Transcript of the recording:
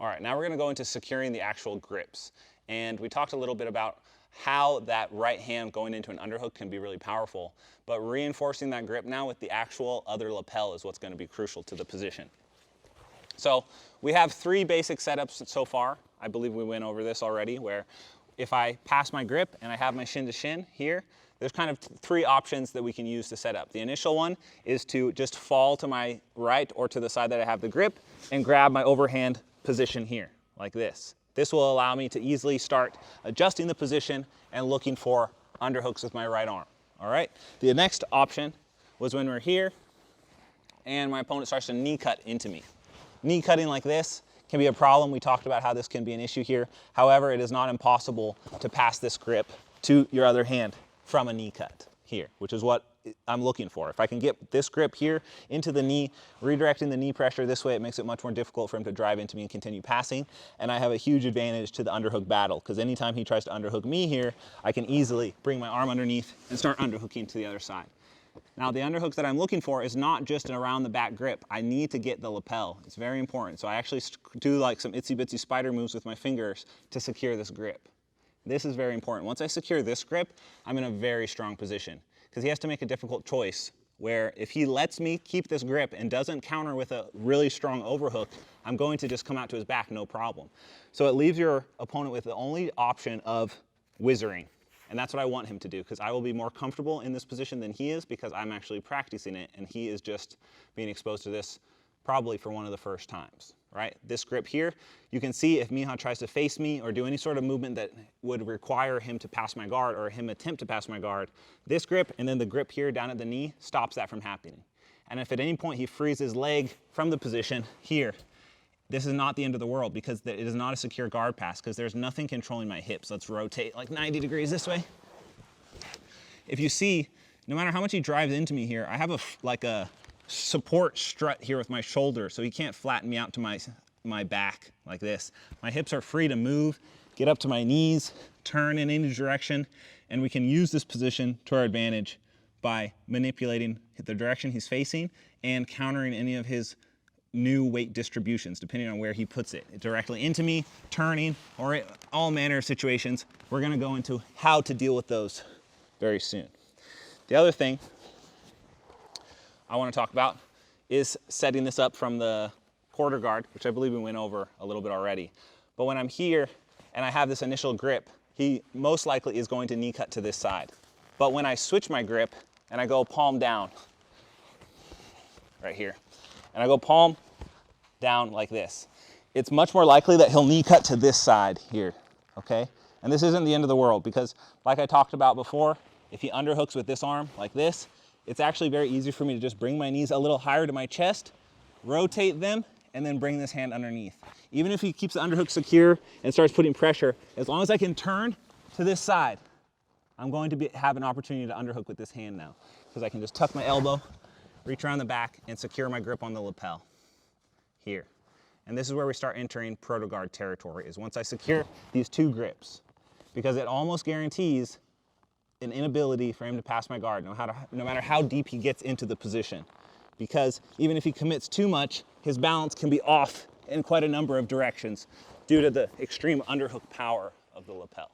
All right, now we're going to go into securing the actual grips. And we talked a little bit about how that right hand going into an underhook can be really powerful, but reinforcing that grip now with the actual other lapel is what's going to be crucial to the position. So we have 3 basic setups so far. I believe we went over this already, where if I pass my grip and I have my shin to shin here, there's kind of 3 options that we can use to set up. The initial one is to just fall to my right or to the side that I have the grip and grab my overhand position here, like this. This will allow me to easily start adjusting the position and looking for underhooks with my right arm, all right? The next option was when we're here and my opponent starts to knee cut into me. Knee cutting like this can be a problem. We talked about how this can be an issue here. However, it is not impossible to pass this grip to your other hand from a knee cut here, which is what I'm looking for. If I can get this grip here into the knee, redirecting the knee pressure this way, it makes it much more difficult for him to drive into me and continue passing. And I have a huge advantage to the underhook battle, because anytime he tries to underhook me here, I can easily bring my arm underneath and start underhooking to the other side. Now, the underhooks that I'm looking for is not just an around the back grip. I need to get the lapel. It's very important. So I actually do like some itsy bitsy spider moves with my fingers to secure this grip. This is very important. Once I secure this grip, I'm in a very strong position, because he has to make a difficult choice where if he lets me keep this grip and doesn't counter with a really strong overhook, I'm going to just come out to his back, no problem. So it leaves your opponent with the only option of whizzering. And that's what I want him to do, because I will be more comfortable in this position than he is, because I'm actually practicing it and he is just being exposed to this probably for one of the first times, right? This grip here, you can see if Miha tries to face me or do any sort of movement that would require him to pass my guard or him attempt to pass my guard, this grip and then the grip here down at the knee stops that from happening. And if at any point he frees his leg from the position here, this is not the end of the world, because it is not a secure guard pass, because there's nothing controlling my hips. Let's rotate like 90 degrees this way. If you see, no matter how much he drives into me here, I have like a support strut here with my shoulder, so he can't flatten me out to my back like this. My hips are free to move, get up to my knees, turn in any direction, and we can use this position to our advantage by manipulating the direction he's facing and countering any of his new weight distributions, depending on where he puts it. Directly into me, turning, or all manner of situations. We're gonna go into how to deal with those very soon. The other thing I wanna talk about is setting this up from the quarter guard, which I believe we went over a little bit already. But when I'm here and I have this initial grip, he most likely is going to knee cut to this side. But when I switch my grip and I go palm down, right here, and I go palm down like this, it's much more likely that he'll knee cut to this side here, okay? And this isn't the end of the world, because like I talked about before, if he underhooks with this arm like this, it's actually very easy for me to just bring my knees a little higher to my chest, rotate them, and then bring this hand underneath. Even if he keeps the underhook secure and starts putting pressure, as long as I can turn to this side, I'm going to have an opportunity to underhook with this hand now, because I can just tuck my elbow, reach around the back, and secure my grip on the lapel here. And this is where we start entering Proto-Guard territory, is once I secure these 2 grips, because it almost guarantees an inability for him to pass my guard, no matter how deep he gets into the position. Because even if he commits too much, his balance can be off in quite a number of directions due to the extreme underhook power of the lapel.